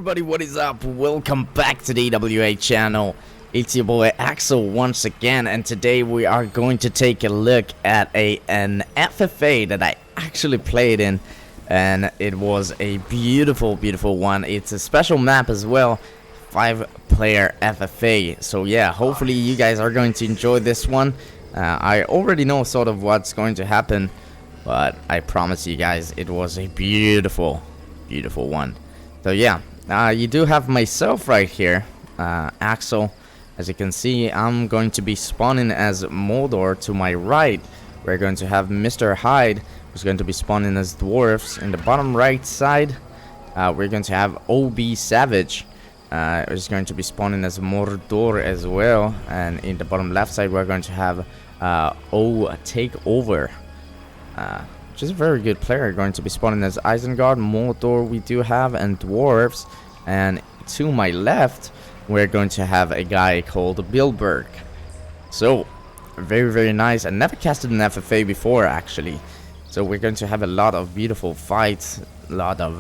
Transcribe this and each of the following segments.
everybody, what is up? Welcome back to the E.W.A channel. It's your boy Axel once again, and today we are going to take a look at an FFA that I actually played in, and it was a beautiful one. It's a special map as well, 5-player FFA. So yeah, hopefully you guys are going to enjoy this one. I already know sort of what's going to happen, but I promise you guys it was a beautiful one. So yeah, you do have myself right here, Axel. As you can see, I'm going to be spawning as Mordor. To my right, we're going to have Mr. Hyde, who's going to be spawning as dwarfs. In the bottom right side, we're going to have OB Savage, who's going to be spawning as Mordor as well. And in the bottom left side, we're going to have O Takeover, which is a very good player, going to be spawning as Isengard. Mordor we do have, and dwarves. And to my left, we're going to have a guy called Bilberg. So very nice. I never casted an FFA before actually, so we're going to have a lot of beautiful fights, a lot of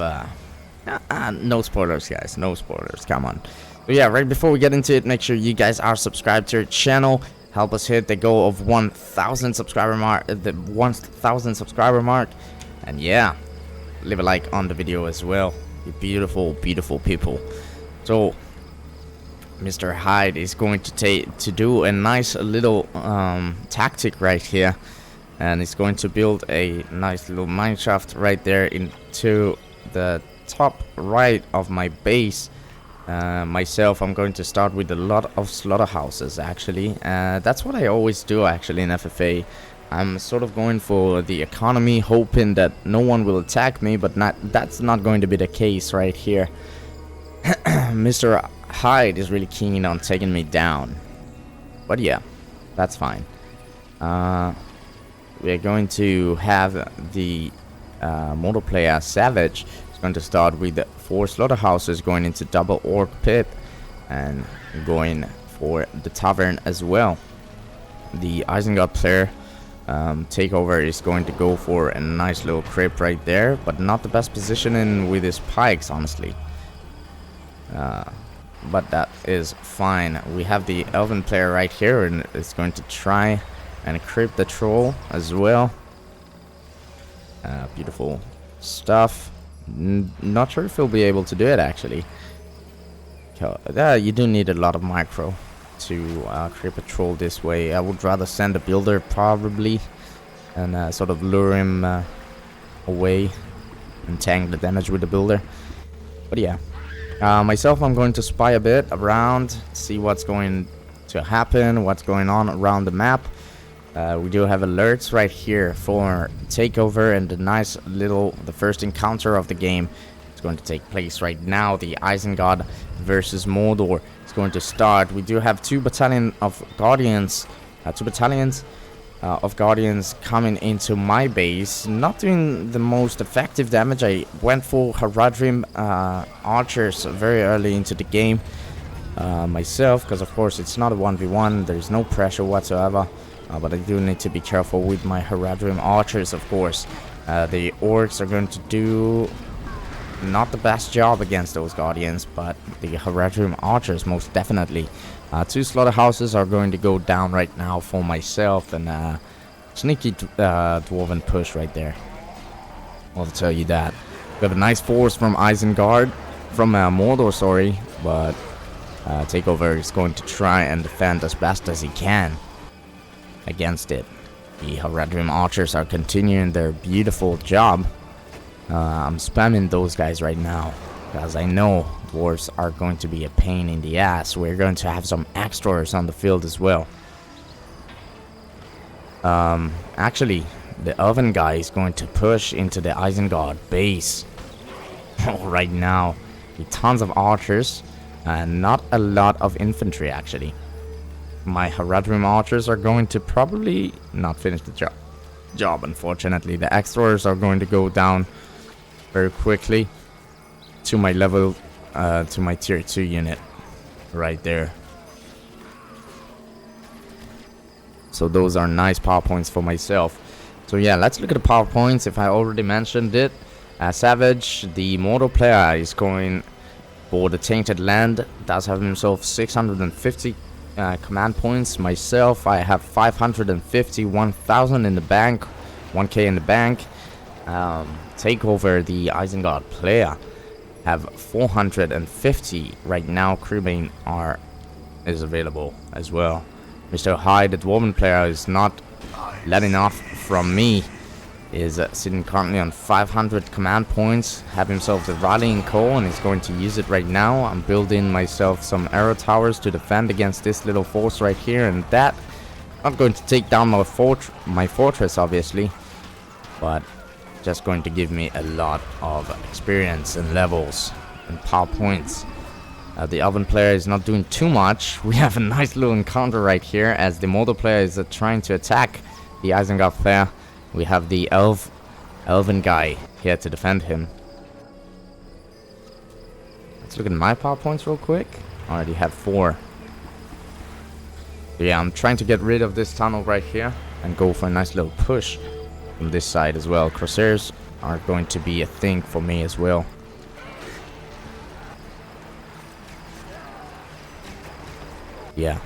no spoilers guys, no spoilers, come on. So yeah, right before we get into it, make sure you guys are subscribed to our channel. Help us hit the goal of 1,000 subscriber mark, the 1,000 subscriber mark. And yeah, leave a like on the video as well, you beautiful people. So Mr. Hyde is going to do a nice little tactic right here, and he's going to build a nice little mineshaft right there into the top right of my base. Myself, I'm going to start with a lot of slaughterhouses actually. That's what I always do actually in FFA. I'm sort of going for the economy, hoping that no one will attack me, but that's not going to be the case right here. Mr. Hyde is really keen on taking me down, but yeah, that's fine. We're going to have the motor player Savage. It's going to start with 4 slaughterhouses, going into double orc pit and going for the tavern as well. The Isengard player Takeover is going to go for a nice little crypt right there, but not the best positioning with his pikes honestly. But that is fine. We have the elven player right here, and it's going to try and creep the troll as well. Beautiful stuff. Not sure if he'll be able to do it actually. You do need a lot of micro to creep a troll this way. I would rather send a builder probably, and sort of lure him away and tank the damage with the builder. But yeah. Myself, I'm going to spy a bit around, see what's going to happen, what's going on around the map. We do have alerts right here for Takeover, and the first encounter of the game is going to take place right now. The Isengard versus Mordor is going to start. We do have 2 battalions of Guardians, coming into my base, not doing the most effective damage. I went for Haradrim archers very early into the game myself, because of course it's not a 1v1, there's no pressure whatsoever, but I do need to be careful with my Haradrim archers. Of course the orcs are going to do not the best job against those guardians, but the Haradrim archers most definitely. 2 slaughterhouses are going to go down right now for myself, and sneaky dwarven push right there, I'll tell you that. We have a nice force from Isengard, from Mordor, sorry, but Takeover is going to try and defend as best as he can against it. The Haradrim archers are continuing their beautiful job. I'm spamming those guys right now, because I know dwarves are going to be a pain in the ass. We're going to have some extras on the field as well. Actually, the elven guy is going to push into the Isengard base right now with tons of archers and not a lot of infantry actually. My Haradrim archers are going to probably not finish the job unfortunately. The extras are going to go down very quickly to my level, to my tier 2 unit right there. So those are nice power points for myself. So yeah, let's look at the power points. If I already mentioned it, Savage, the Mordor player, is going For the Tainted Land, does have himself 650 command points. Myself, I have 550, 1,000 in the bank, 1k in the bank. Takeover, the Isengard player, have 450 right now. Crewbane is available as well. Mr. High, the Dwarven player, is not letting off from me. Is sitting currently on 500 command points. Have himself the Rallying Call and is going to use it right now. I'm building myself some arrow towers to defend against this little force right here, and that not going to take down my fortress obviously, but just going to give me a lot of experience and levels and power points. The Elven player is not doing too much. We have a nice little encounter right here as the Mordor player is trying to attack the Isengard player. We have the Elven guy here to defend him. Let's look at my power points real quick. I already have 4. So yeah, I'm trying to get rid of this tunnel right here and go for a nice little push from this side as well. Crosshairs are going to be a thing for me as well. Yeah.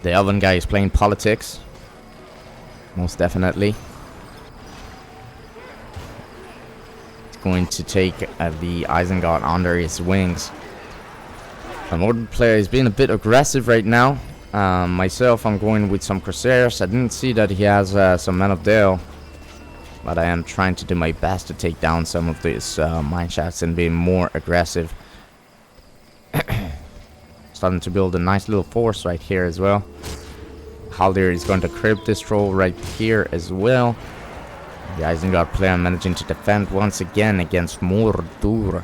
The Elven guy is playing politics. Most definitely. It's going to take the Isengard under his wings. The Modern player is being a bit aggressive right now. Myself, I'm going with some Corsairs. I didn't see that he has some Men of Dale, but I am trying to do my best to take down some of these mine shafts and be more aggressive. Starting to build a nice little force right here as well. Haldir is going to crib this troll right here as well. The Isengard player managing to defend once again against Mordor.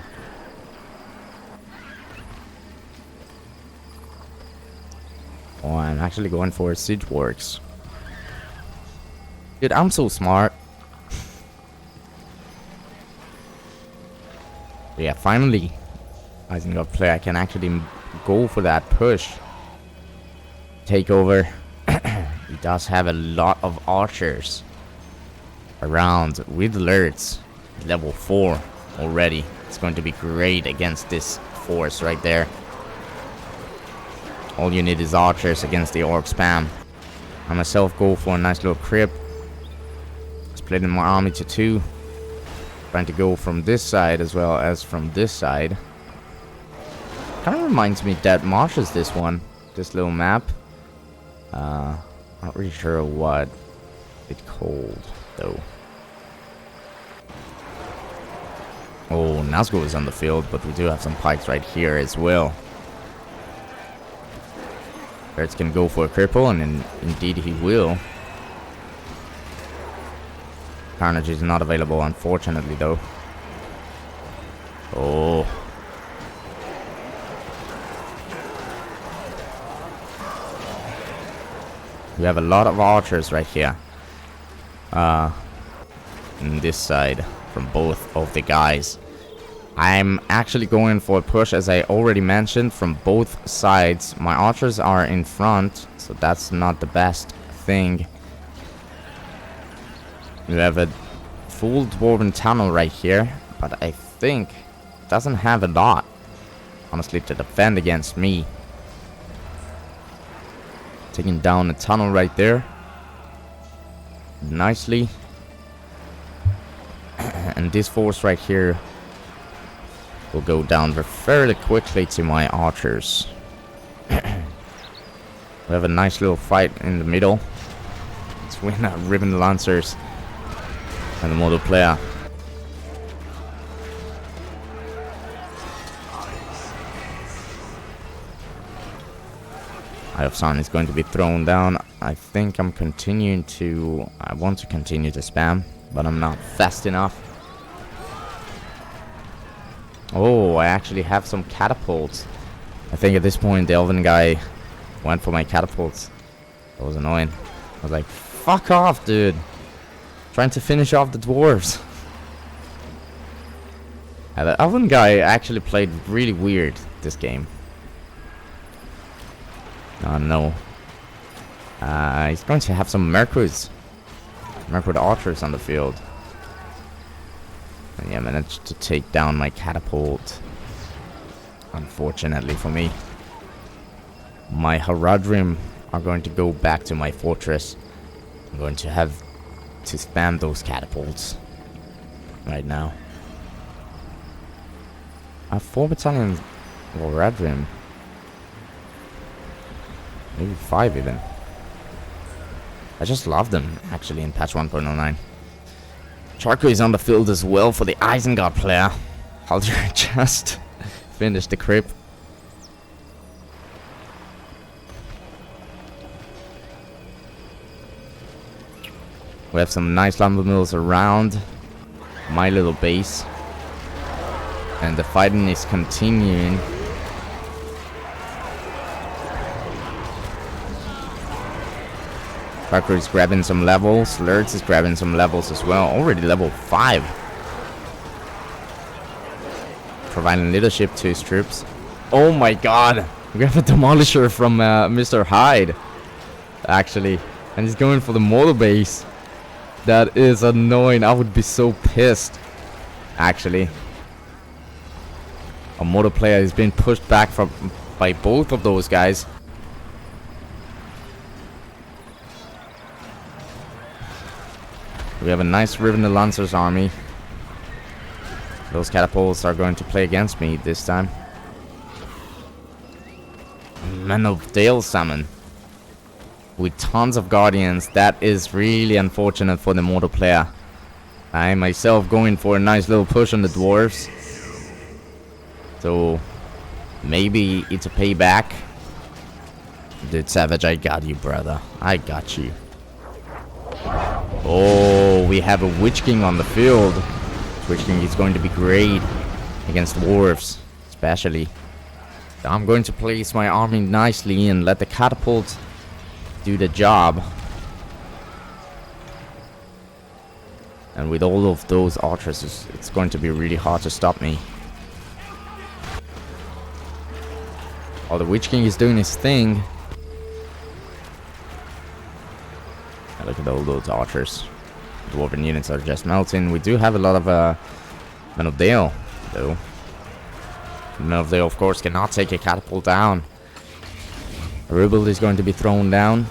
Oh, I'm actually going for siege works. Dude, I'm so smart. Yeah, finally, Isengard player can actually go for that push. Takeover. He does have a lot of archers around with alerts. Level 4 already. It's going to be great against this force right there. All you need is archers against the orc spam. I myself go for a nice little crypt. Splitting my army to 2. Trying to go from this side as well as from this side. Kind of reminds me that marshes this one. This little map. Not really sure what it's called though. Oh, Nazgul is on the field, but we do have some pikes right here as well. Barretts can go for a cripple, and indeed he will. Carnage is not available, unfortunately, though. Oh. We have a lot of archers right here. In this side, from both of the guys. I'm actually going for a push, as I already mentioned, from both sides. My archers are in front, so that's not the best thing. We have a full dwarven tunnel right here, but I think it doesn't have a lot, honestly, to defend against me. Taking down the tunnel right there. Nicely. And this force right here will go down fairly quickly to my archers. We have a nice little fight in the middle. It's when Ribbon Lancers and the Mordor player. Eye of Sun is going to be thrown down. I think I want to continue to spam, but I'm not fast enough. Oh, I actually have some catapults. I think at this point the Elven guy went for my catapults. That was annoying. I was like, fuck off, dude. Trying to finish off the dwarves. The Elven guy actually played really weird this game. Oh no. He's going to have some Mercury archers on the field. And yeah, managed to take down my catapult. Unfortunately for me. My Haradrim are going to go back to my fortress. I'm going to have to spam those catapults right now. I have 4 battalions of Haradrim. Maybe 5 even. I just love them, actually, in patch 1.09. Charco is on the field as well for the Isengard player. Haldir just finished the crypt. We have some nice lumber mills around my little base. And the fighting is continuing. Parker is grabbing some levels. Lurtz is grabbing some levels as well. Already level 5. Providing leadership to his troops. Oh my god! We have a demolisher from Mr. Hyde. Actually. And he's going for the mortar base. That is annoying. I would be so pissed. Actually. A mortar player is being pushed back by both of those guys. We have a nice Riven the Lancers army. Those catapults are going to play against me this time. Men of Dale summon. With tons of guardians. That is really unfortunate for the mortal player. I myself going for a nice little push on the dwarves. So maybe it's a payback. Dude, Savage, I got you, brother. I got you. Oh, we have a Witch King on the field. Witch King is going to be great against dwarves, especially. I'm going to place my army nicely and let the catapult do the job. And with all of those archers, it's going to be really hard to stop me. While the Witch King is doing his thing. Look at all those archers. Dwarven units are just melting. We do have a lot of Men of Dale, though. Men of Dale, of course, cannot take a catapult down. A rebuild is going to be thrown down.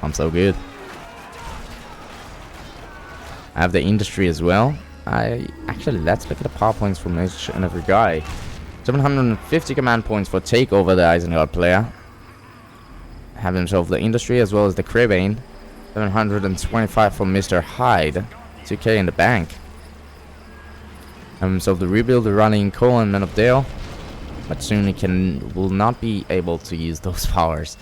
I'm so good. I have the industry as well. Actually, let's look at the power points from each and every guy. 750 command points for takeover the Isengard player. Have himself the industry as well as the Cribane. 725 for Mr. Hyde. 2k in the bank. Have himself the rebuild, the running coal and Men of Dale. But soon he will not be able to use those powers.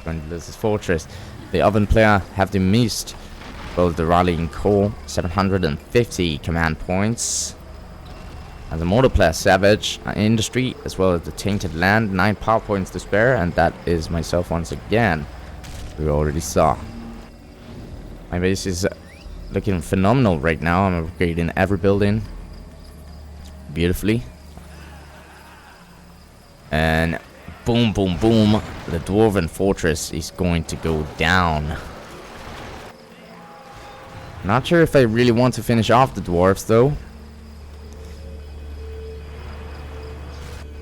Going to lose his fortress. The Oven player have the mist. Both the rallying coal. 750 command points. And the mortar player Savage industry as well as the tainted land, 9 power points to spare, and that is myself once again. We already saw. My base is looking phenomenal right now. I'm upgrading every building beautifully. And boom, boom, boom, the Dwarven fortress is going to go down. Not sure if I really want to finish off the dwarves though.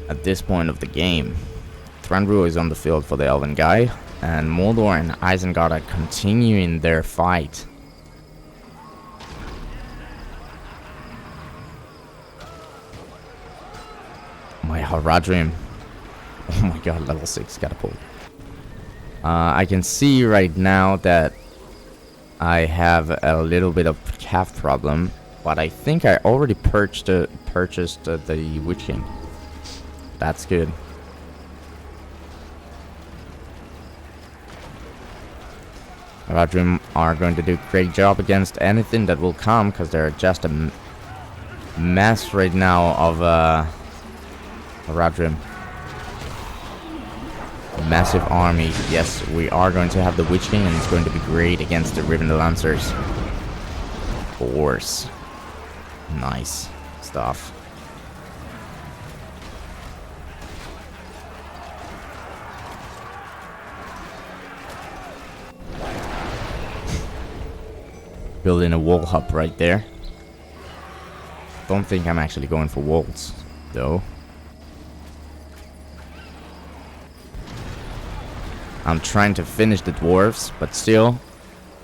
At this point of the game, Thranduil is on the field for the Elven guy, and Mordor and Isengard are continuing their fight. My Haradrim. Oh my god, level 6 catapult. I can see right now that I have a little bit of calf problem, but I think I already purchased the Witch King. That's good. Haradrim are going to do a great job against anything that will come, because they're just a mess right now of Haradrim. Massive army. Yes, we are going to have the Witch King, and it's going to be great against the Riven the Lancers. Of course. Nice stuff. Building a wall hub right there. Don't think I'm actually going for walls, though. I'm trying to finish the dwarves, but still,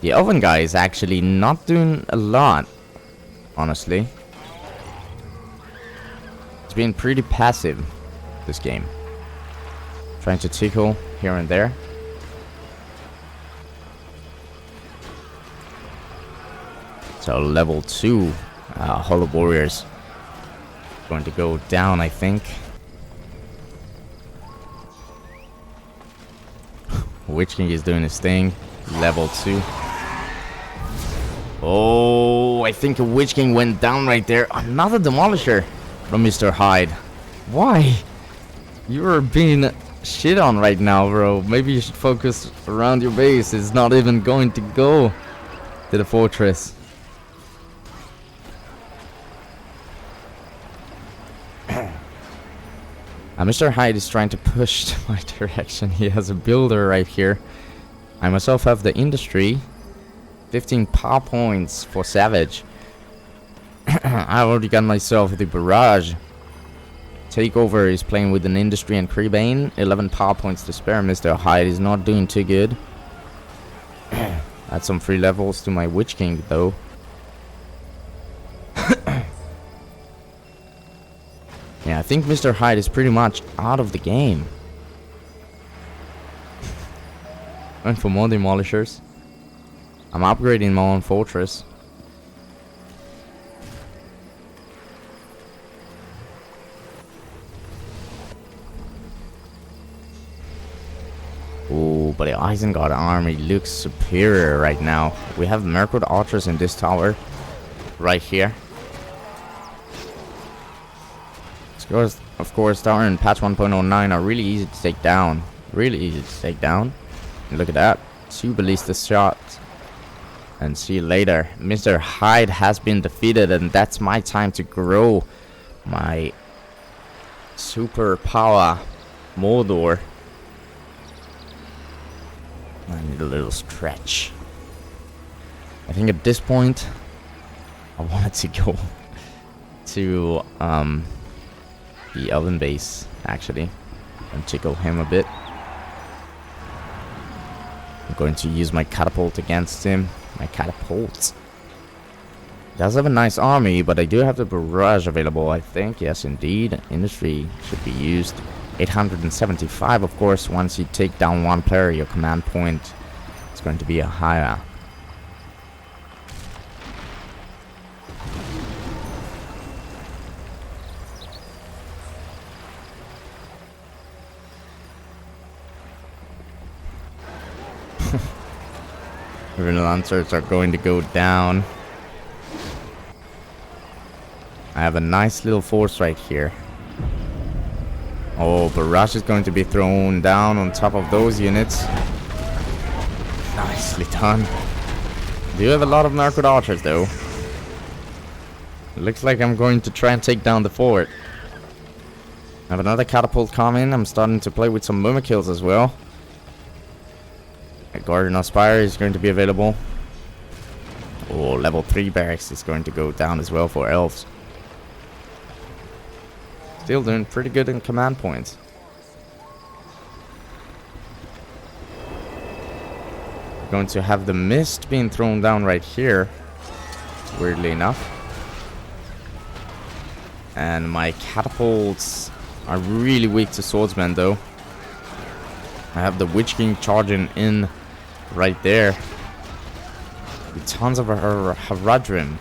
the elven guy is actually not doing a lot, honestly. It's been pretty passive, this game. Trying to tickle here and there. So level 2 Hollow Warriors going to go down, I think. Witch King is doing his thing. Level 2. Oh, I think a Witch King went down right there. Another Demolisher from Mr. Hyde. Why? You're being shit on right now, bro. Maybe you should focus around your base. It's not even going to go to the fortress. Mr. Hyde is trying to push to my direction. He has a builder right here. I myself have the industry. 15 power points for Savage. I already got myself the barrage. Takeover is playing with an industry and Creebane. 11 power points to spare. Mr. Hyde is not doing too good. Add some free levels to my Witch King though. Yeah, I think Mr. Hyde is pretty much out of the game. Going for more Demolishers. I'm upgrading my own fortress. Oh, but the Isengard army looks superior right now. We have Mirkwood archers in this tower. Right here. Of course, Tower and patch 1.09 are really easy to take down. Really easy to take down. And look at that. 2 ballista shots. And see you later. Mr. Hyde has been defeated, and that's my time to grow my super power Mordor. I need a little stretch. I think at this point I wanted to go to the Elven base actually and tickle him a bit. I'm going to use my catapult against him. My catapult. Does have a nice army, but I do have the barrage available, I think. Yes, indeed. Industry should be used. 875, of course. Once you take down one player, your command point is going to be a higher. Lancers are going to go down. I have a nice little force right here. Oh, barrage is going to be thrown down on top of those units. Nicely done. Do have a lot of Mirkwood archers though. It looks like I'm going to try and take down the fort. I have another catapult coming. I'm starting to play with some Mumikills as well. A Garden of Spire is going to be available. Oh, level 3 barracks is going to go down as well for elves. Still doing pretty good in command points. We're going to have the mist being thrown down right here, weirdly enough. And my catapults are really weak to swordsmen though. I have the Witch King charging in right there. With tons of her Haradrim.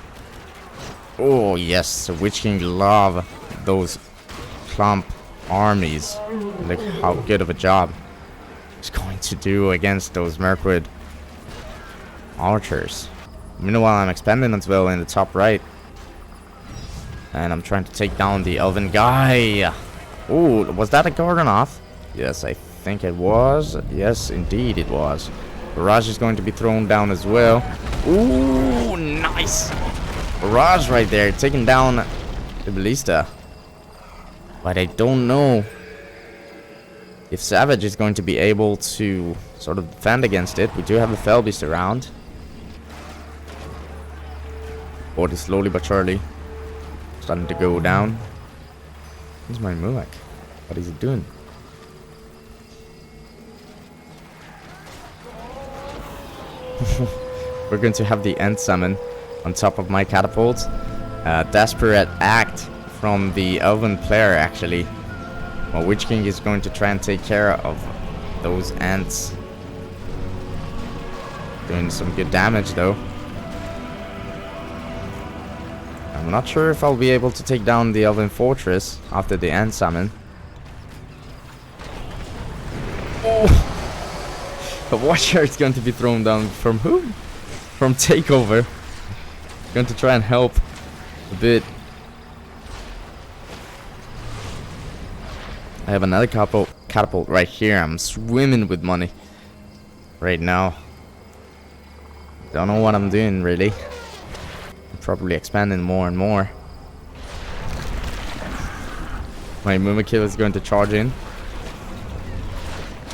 Oh yes, the Witch King love those clump armies. Look how good of a job he's going to do against those Mirkwood archers. Meanwhile, I'm expanding as well in the top right. And I'm trying to take down the elven guy. Oh, was that a Garganoth? Yes, I think it was. Yes, indeed it was. Barrage is going to be thrown down as well. Ooh, nice. Barrage right there, taking down the ballista. But I don't know if Savage is going to be able to sort of defend against it. We do have a Fell Beast around. Board is slowly but surely starting to go down. Where's my Muak? What is he doing? We're going to have the end summon on top of my catapult. Desperate act from the elven player, actually. Well, Witch King is going to try and take care of those ants. Doing some good damage, though. I'm not sure if I'll be able to take down the elven fortress after the end summon. Oh! The Watcher is going to be thrown down from who? From Takeover. Going to try and help a bit. I have another catapult right here. I'm swimming with money right now. Don't know what I'm doing, really. I'm probably expanding more and more. My Mumakil is going to charge in.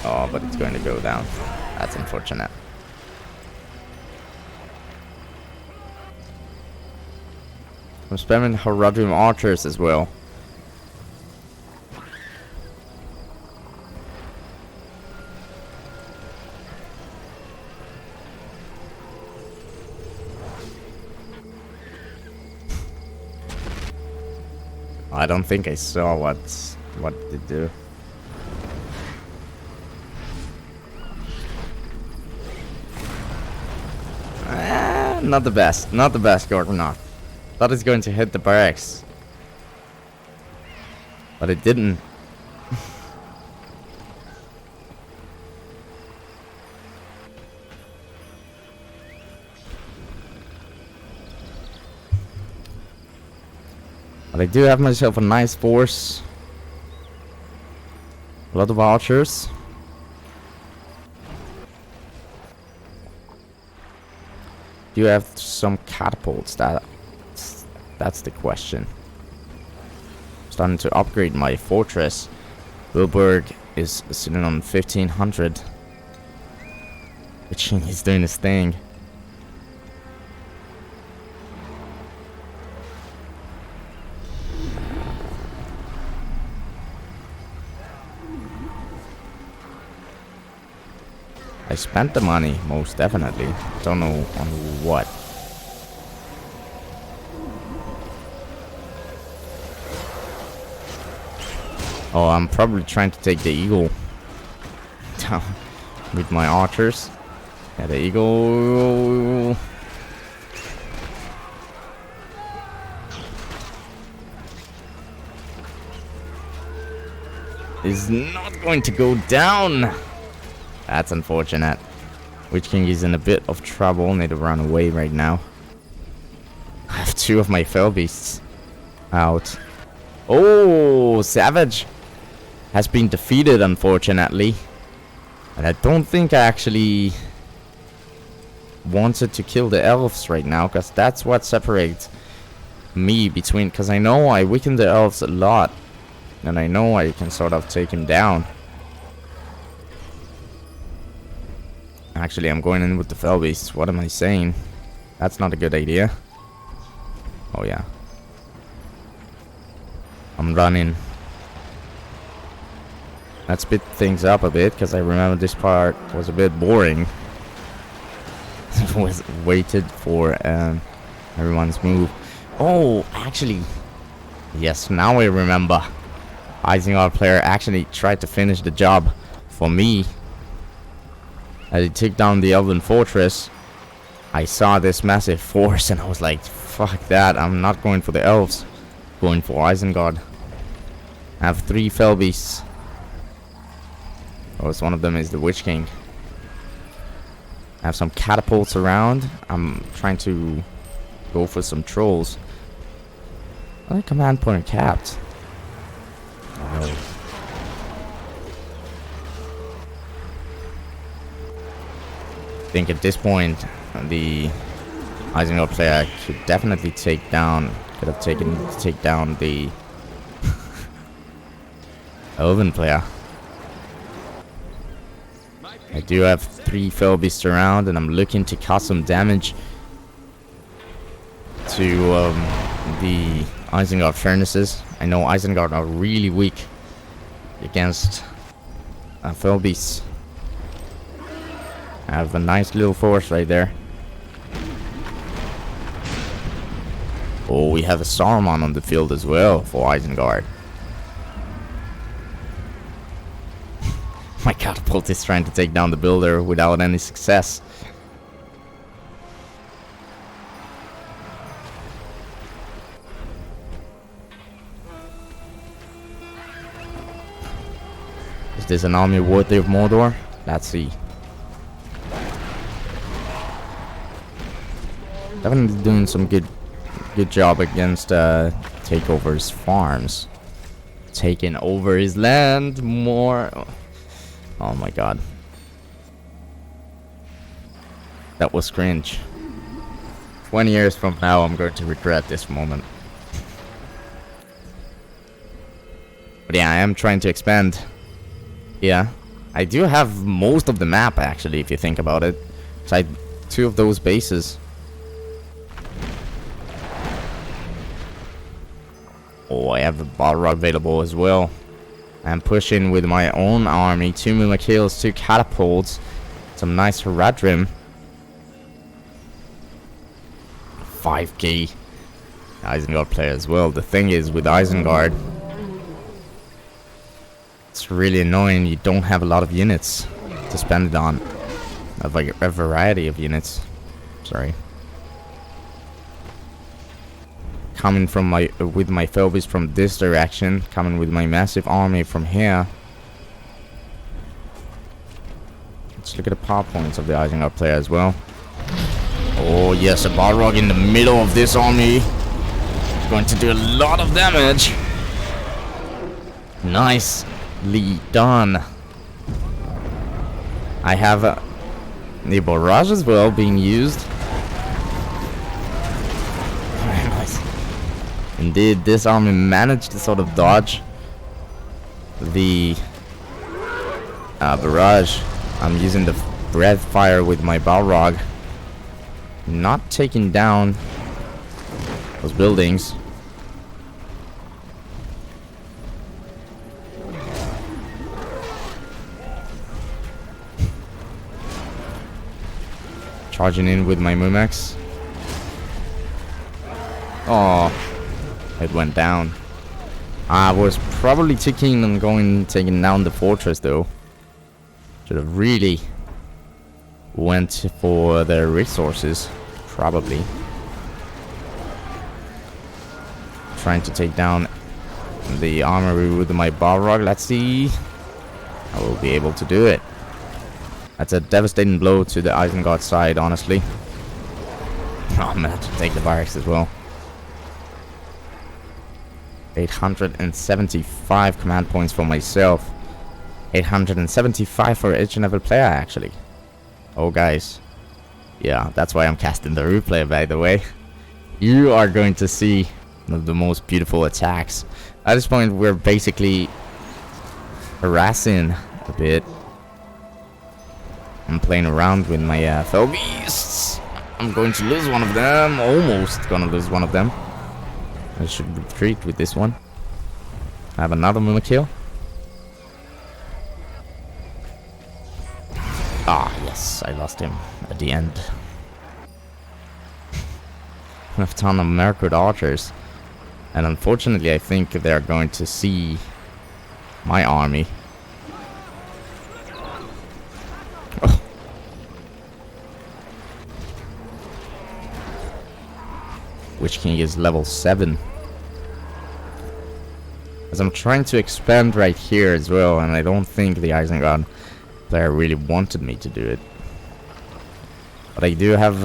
Oh, but it's going to go down. That's unfortunate. I'm spamming Haradrim archers as well. I don't think I saw what they do. Not the best. Not the best, Gorgonoth. Thought it's going to hit the barracks. But it didn't. But I do have myself a nice force. A lot of archers. Do you have some catapults? That's the question. Starting to upgrade my fortress. Wilburg is sitting on 1500. Which he's doing his thing. I spent the money, most definitely. Don't know on what. Oh, I'm probably trying to take the eagle down with my archers. Yeah, the eagle is not going to go down. That's unfortunate. Witch King is in a bit of trouble. Need to run away right now. I have two of my fell beasts out. Oh, Savage has been defeated, unfortunately. And I don't think I actually wanted to kill the elves right now, because that's what separates me between... Because I know I weaken the elves a lot. And I know I can sort of take him down. Actually, I'm going in with the fell beasts. What am I saying? That's not a good idea. Oh, yeah. I'm running. Let's speed things up a bit, because I remember this part was a bit boring. Was waited for everyone's move. Oh, actually, yes, now I remember. Isengard player actually tried to finish the job for me. As he took down the Elven Fortress, I saw this massive force and I was like, fuck that, I'm not going for the elves. Going for Isengard. I have 3 fell beasts. Oh, one of them is the Witch King. I have some catapults around. I'm trying to go for some trolls. Oh, command point capped. Oh. I think at this point the Isengard player could definitely take down, could have taken to take down the Elven player. I do have 3 fell beasts around and I'm looking to cause some damage to the Isengard furnaces. I know Isengard are really weak against Philbies. I have a nice little force right there. Oh, we have a Saruman on the field as well for Isengard. My catapult is trying to take down the builder without any success. Is this an army worthy of Mordor? Let's see. Definitely doing some good job against Takeover's farms. Taking over his land more. Oh my god. That was cringe. 20 years from now, I'm going to regret this moment. But yeah, I am trying to expand. Yeah, I do have most of the map actually, if you think about it. Besides 2 of those bases. Oh, I have a Balrog available as well. I'm pushing with my own army. 2 Mumakils, 2 catapults, some nice Haradrim. 5k Isengard player as well. The thing is with Isengard, it's really annoying. You don't have a lot of units to spend it on. A variety of units. Sorry. Coming from with my Philbies from this direction, coming with my massive army from here. Let's look at the power points of the Isengard player as well. Oh yes, a Balrog in the middle of this army. Going to do a lot of damage. Nicely done. I have the barrage as well being used. Very nice. Indeed, this army managed to sort of dodge the barrage. I'm using the breath fire with my Balrog. Not taking down those buildings. Charging in with my Mumax. Oh, it went down. I was probably too keen on taking down the fortress though. Should have really went for the resources, probably. Trying to take down the armory with my Balrog. Let's see. I will be able to do it. That's a devastating blow to the Isengard side, honestly. Oh, I'm gonna have to take the barracks as well. 875 command points for myself. 875 for each and every player, actually. Oh, guys. Yeah, that's why I'm casting the replay, by the way. You are going to see one of the most beautiful attacks. At this point, we're basically harassing a bit. I'm playing around with my fell beasts. I'm going to lose one of them. Almost gonna lose one of them. I should retreat with this one. I have another Mumakil. Ah, yes, I lost him at the end. I have a ton of Mirkwood archers. And unfortunately, I think they're going to see my army. Oh. Witch King is level 7. As I'm trying to expand right here as well, and I don't think the Isengard player really wanted me to do it. But I do have,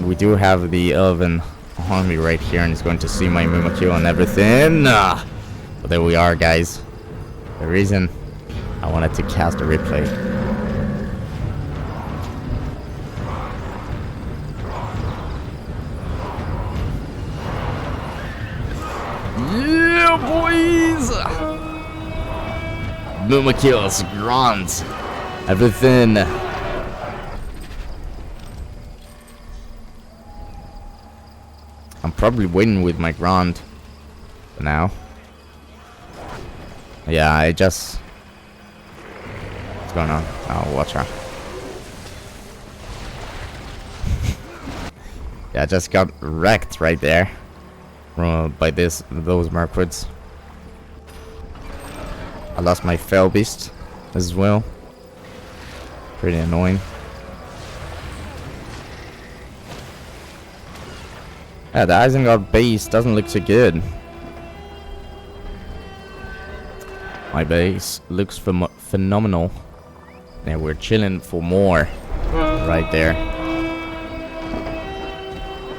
we do have the Elven army right here, and it's going to see my Mumakil and everything. But there we are, guys. The reason I wanted to cast a replay. Yeah, boys! Mumakils, grunts, everything. probably winning with my Grand now. Yeah, I just... What's going on? Oh, watch out. Yeah, I just got wrecked right there by those Merquids. I lost my Fell Beast as well. Pretty annoying. Yeah, the Isengard base doesn't look so good. My base looks phenomenal. Yeah, we're chilling for more right there.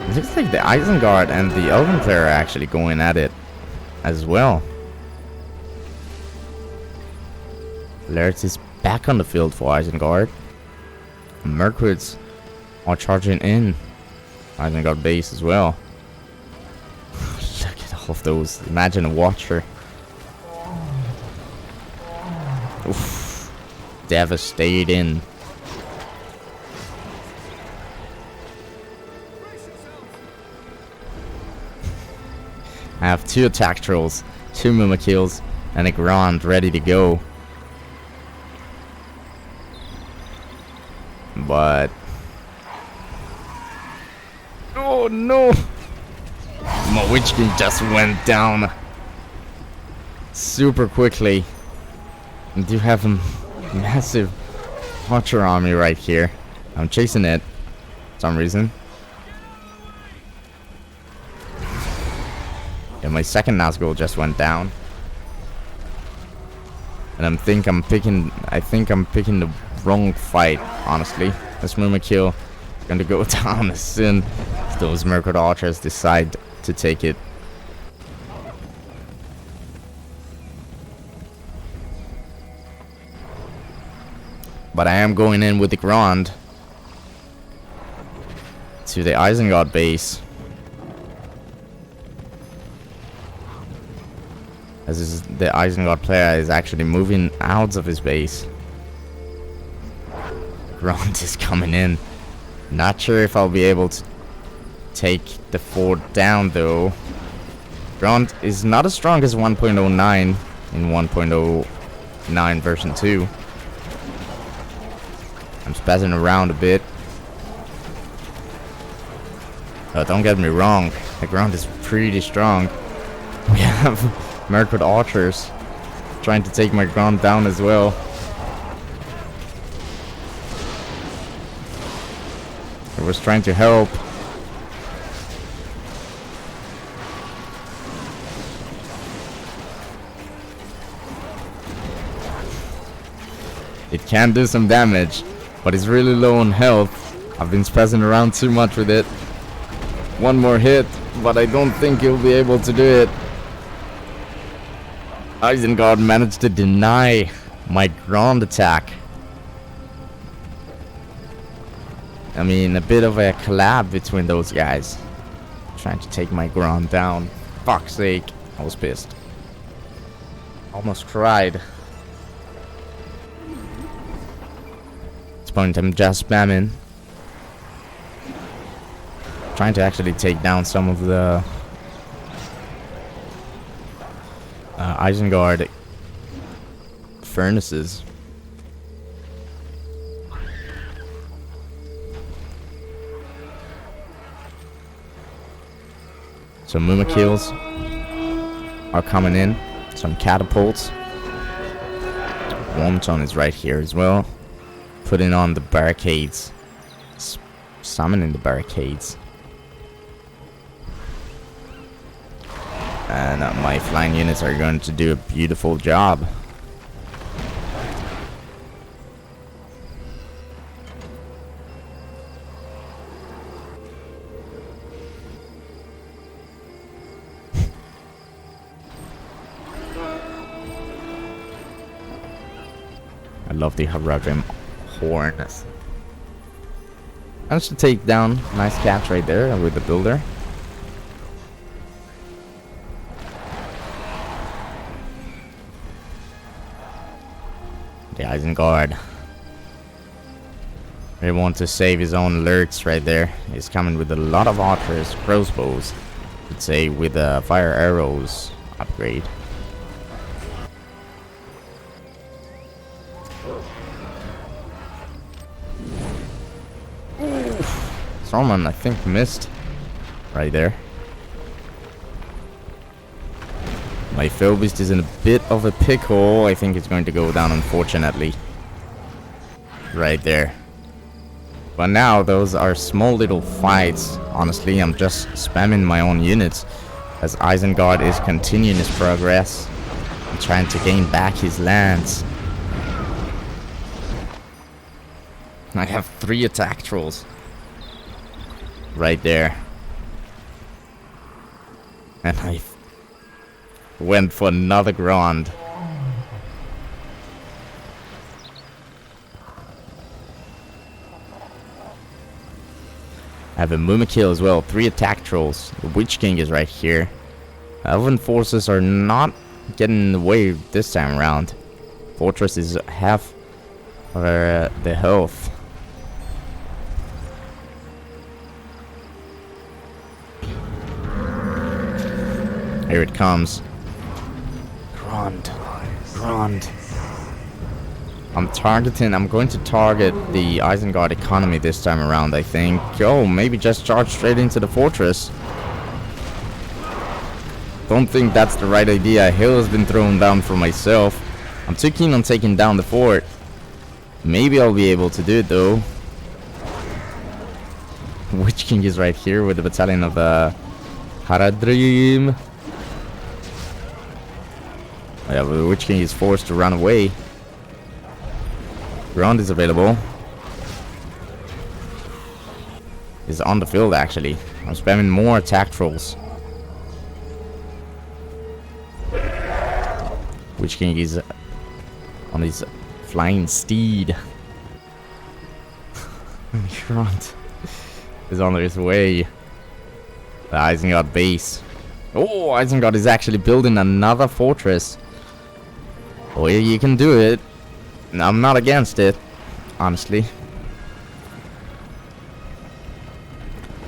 It looks like the Isengard and the Elven player are actually going at it as well. Laird is back on the field for Isengard. Merquids are charging in Isengard base as well. Look at all of those. Imagine a Watcher. Oof. Devastating. I have 2 attack trolls, 2 Mumakills, and a Grand ready to go. But... oh no! My Witch King just went down super quickly. I do have a massive Watcher army right here. I'm chasing it for some reason. Yeah, my second Nazgul just went down. And I think I'm picking the wrong fight, honestly. This Mumakil is going to go down as soon as those Mercud Archers decide to take it. But I am going in with the Grand to the Isengard base. As the Isengard player is actually moving out of his base. Grand is coming in. Not sure if I'll be able to take the fort down though. Grand is not as strong as 1.09 in 1.09 version 2. I'm spazzing around a bit. Don't get me wrong, the Grand is pretty strong. We have Mercud Archers trying to take my Grand down as well. I was trying to help. It can do some damage, but it's really low on health. I've been spazzing around too much with it. One more hit, but I don't think he'll be able to do it. Isengard managed to deny my Grand attack. I mean, a bit of a collab between those guys. Trying to take my Grand down. Fuck's sake, I was pissed. Almost cried. At this point, I'm just spamming. Trying to actually take down some of the Isengard furnaces. Some Mumakills are coming in. Some catapults. Wormtongue is right here as well. Putting on the barricades. Summoning the barricades. And my flying units are going to do a beautiful job. I love the Haradrim horn. Managed to take down nice catch right there with the builder. The Isengard. They want to save his own lurks right there. He's coming with a lot of archers, crossbows, Let's say with a fire arrows upgrade. Someone I think missed right there. My Phobist is in a bit of a pickle. I think it's going to go down, unfortunately. Right there. But now those are small little fights. Honestly, I'm just spamming my own units as Isengard is continuing his progress and trying to gain back his lands. I have 3 attack trolls right there. And I went for another Grand. I have a Mumakil as well, 3 attack trolls. The Witch King is right here. Elven forces are not getting in the way this time around. Fortress is half of the health. Here it comes. Grand. I'm going to target the Isengard economy this time around, I think. Oh, maybe just charge straight into the fortress. Don't think that's the right idea. A hill has been thrown down for myself. I'm too keen on taking down the fort. Maybe I'll be able to do it though. Witch King is right here with the battalion of Haradrim. Yeah, but the Witch King is forced to run away. Ground is available. Is on the field actually. I'm spamming more attack trolls. Witch King is on his flying steed. Ground is on his way. The Isengard base. Oh, Isengard is actually building another fortress. Oh, yeah, you can do it. I'm not against it, honestly.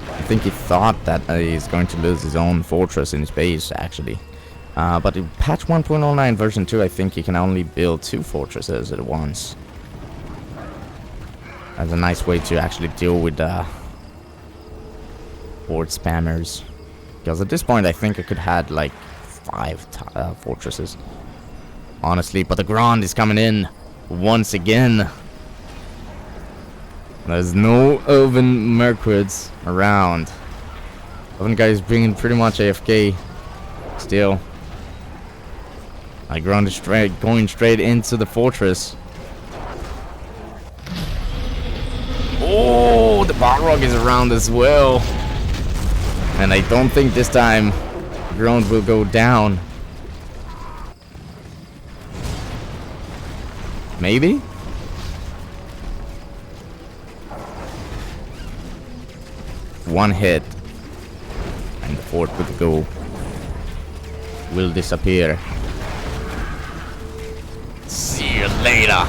I think he thought that he's going to lose his own fortress in his base, actually. But in patch 1.09 version 2, I think you can only build 2 fortresses at once. That's a nice way to actually deal with horde spammers. Because at this point, I think I could have like 5 fortresses. Honestly, but the Grand is coming in once again. There's no Elven Merquards around. Elven guy is bringing pretty much AFK still. My Grand is going straight into the fortress. Oh, the Balrog is around as well. And I don't think this time Grand will go down. Maybe? One hit and the fort will disappear. See you later.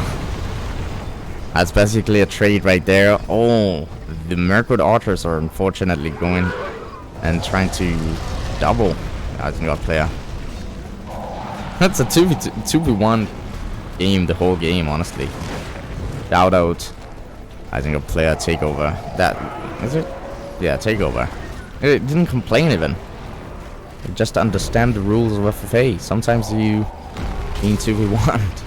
That's basically a trade right there. Oh, the Mirkwood Archers are unfortunately going and trying to double the Isengard player. That's a 2v1 game, the whole game, honestly. Shout out Isengard player takeover. That is it? Yeah, takeover. It didn't complain even. It just understand the rules of FFA. Sometimes you mean 2v1.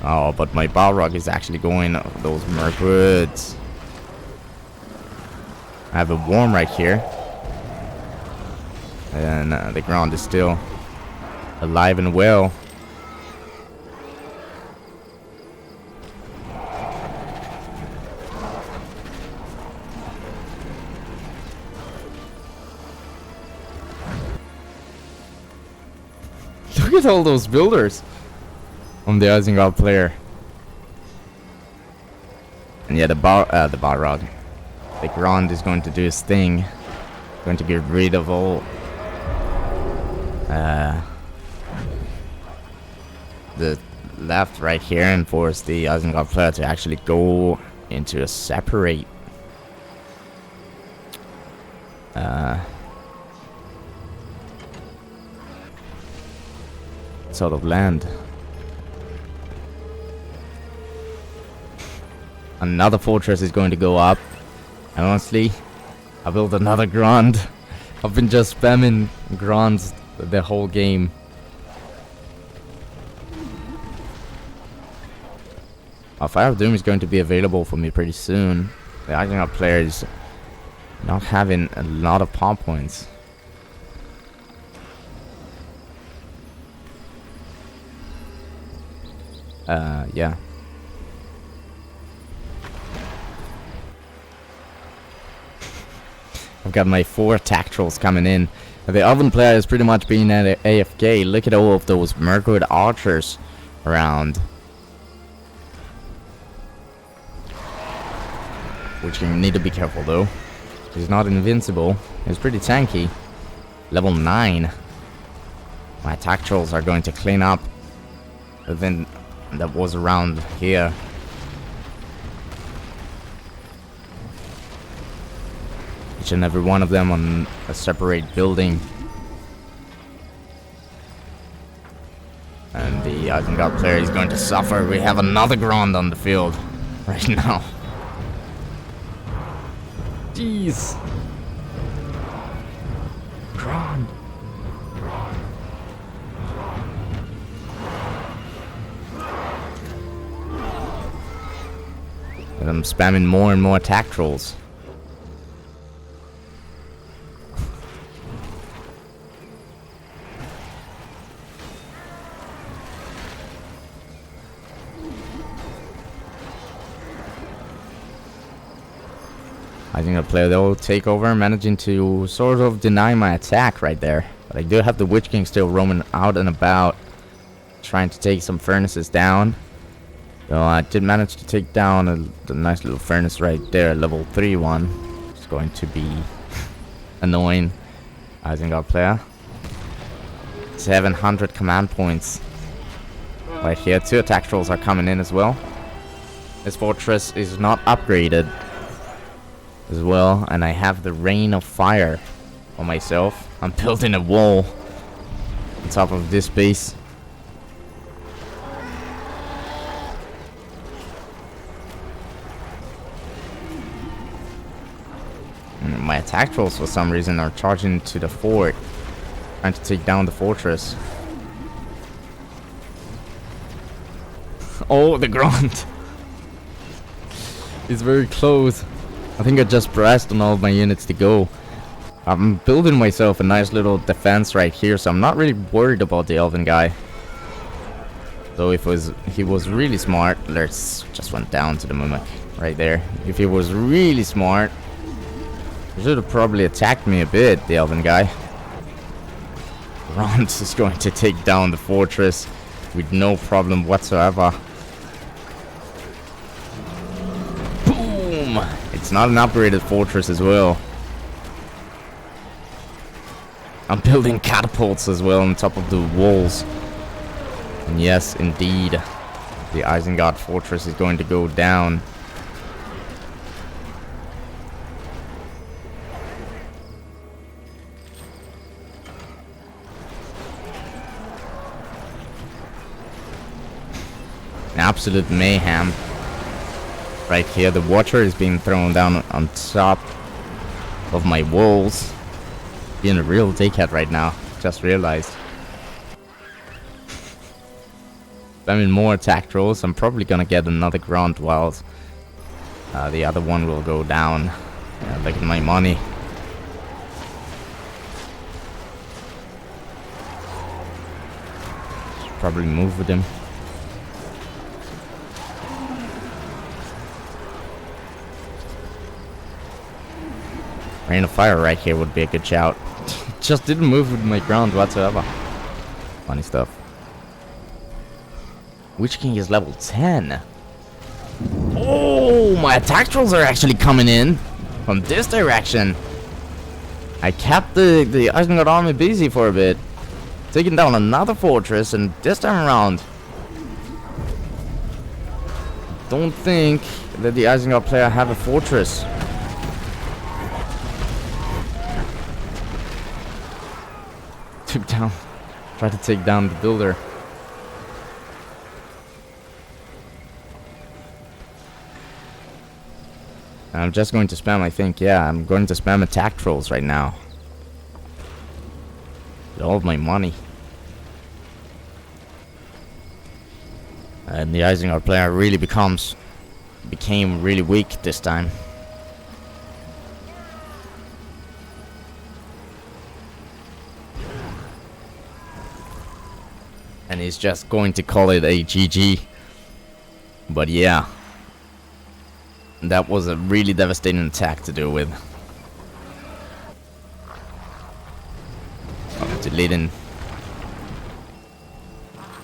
Oh, but my Balrog is actually going those Mirkwoods. I have a Worm right here. And the Ground is still alive and well. Look at all those builders on the Isengard player. And yeah, the Balrog. The Grand is going to do his thing. Going to get rid of all the left right here and force the Isengard player to actually go into a separate sort of land. Another fortress is going to go up. And honestly, I built another Grand. I've been just spamming Grands the whole game. Fire of Doom is going to be available for me pretty soon. The J.R.R. player is not having a lot of palm points. Yeah. I've got my 4 attack trolls coming in. The Oven player is pretty much being at AFK. Look at all of those Mercury archers around. Which you need to be careful though. He's not invincible. He's pretty tanky. Level 9. My attack trolls are going to clean up the event that was around here. Each and every one of them on a separate building. And the Isengard player is going to suffer. We have another Grand on the field right now. Jeez. Grand. And I'm spamming more and more attack trolls. I think the player will take over, managing to sort of deny my attack right there. But I do have the Witch King still roaming out and about, trying to take some furnaces down. So I did manage to take down the nice little furnace right there, level 3 one. It's going to be annoying. Isengard player. 700 command points. Right here, 2 attack trolls are coming in as well. This fortress is not upgraded as well, and I have the Rain of Fire on myself. I'm building a wall on top of this base. And my attack trolls for some reason are charging to the fort, trying to take down the fortress. Oh, the Grand! It's very close. I think I just pressed on all of my units to go. I'm building myself a nice little defense right here, so I'm not really worried about the Elven guy. So if he was really smart, let's just went down to the mimic right there. If he was really smart, he should have probably attacked me a bit, the Elven guy. Rond is going to take down the fortress with no problem whatsoever. Boom! It's not an upgraded fortress as well. I'm building catapults as well on top of the walls. And yes, indeed, the Isengard fortress is going to go down. Absolute mayhem. Right here, the water is being thrown down on top of my walls. Being a real dickhead right now. Just realized. Spamming more attack trolls. I'm probably gonna get another Grand whilst the other one will go down. Look at my money. Should probably move with him. Rain of Fire right here would be a good shout. Just didn't move with my Grand whatsoever. Funny stuff. Witch King is level 10. Oh, my attack trolls are actually coming in from this direction. I kept the Isengard army busy for a bit, taking down another fortress, and this time around, don't think that the Isengard player have a fortress. Tried to take down the builder. I'm just going to spam, I think, yeah, I'm going to spam attack trolls right now. With all of my money. And the Isengard player really became really weak this time. And he's just going to call it a GG. But yeah, that was a really devastating attack to deal with. I'm deleting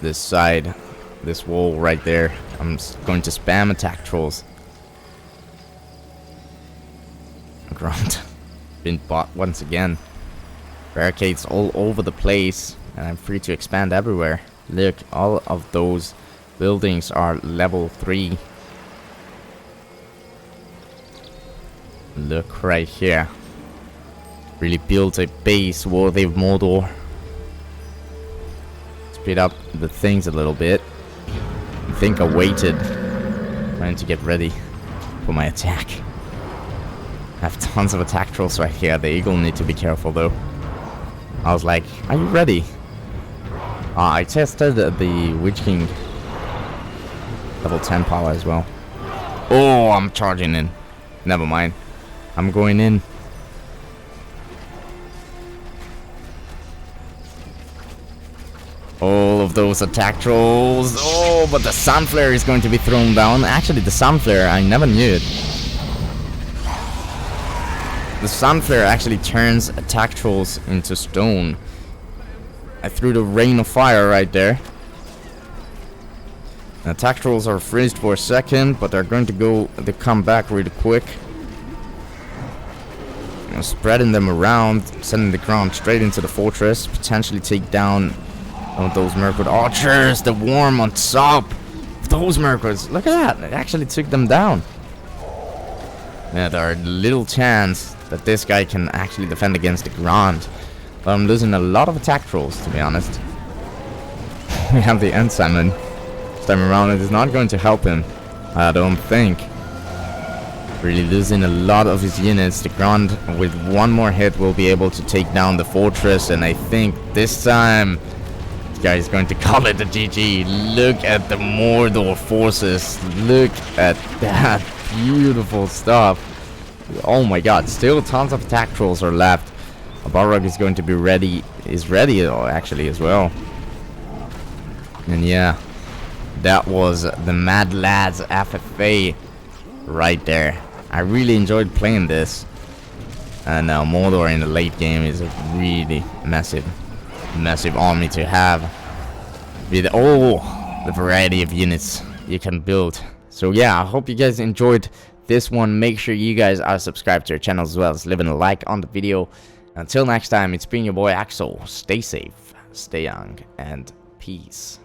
this side, this wall right there. I'm going to spam attack trolls. Ground been bought once again. Barricades all over the place, and I'm free to expand everywhere. Look, all of those buildings are level 3. Look right here. Really built a base worthy of Mordor. Speed up the things a little bit. I think I waited, trying to get ready for my attack. I have tons of attack trolls right here. The eagle need to be careful though. I was like, are you ready? I tested the Witch King level 10 power as well. Oh, I'm charging in. Never mind. I'm going in. All of those attack trolls. Oh, but the Sunflare is going to be thrown down. Actually, the Sunflare, I never knew it. The Sunflare actually turns attack trolls into stone. I threw the rain of fire right there. The attack trolls are freezed for a second, but they're going to they come back really quick. You know, spreading them around, sending the ground straight into the fortress, potentially take down one of those Mirkwood archers. The worm on top of those Mirkwoods. Look at that, it actually took them down. Yeah, there are little chance that this guy can actually defend against the ground. But I'm losing a lot of attack trolls, to be honest. We have the End Salmon. This time around, it is not going to help him, I don't think. Really losing a lot of his units. The ground, with one more hit, will be able to take down the fortress. And I think this time, this guy is going to call it a GG. Look at the Mordor forces. Look at that beautiful stuff. Oh my god, still tons of attack trolls are left. A Balrog is going to be ready, actually as well. And yeah, that was the Mad Lads FFA right there. I really enjoyed playing this. And now Mordor in the late game is a really massive army to have. With all the variety of units you can build. So yeah, I hope you guys enjoyed this one. Make sure you guys are subscribed to our channel as well as leaving a like on the video. Until next time, it's been your boy Axel. Stay safe, stay young, and peace.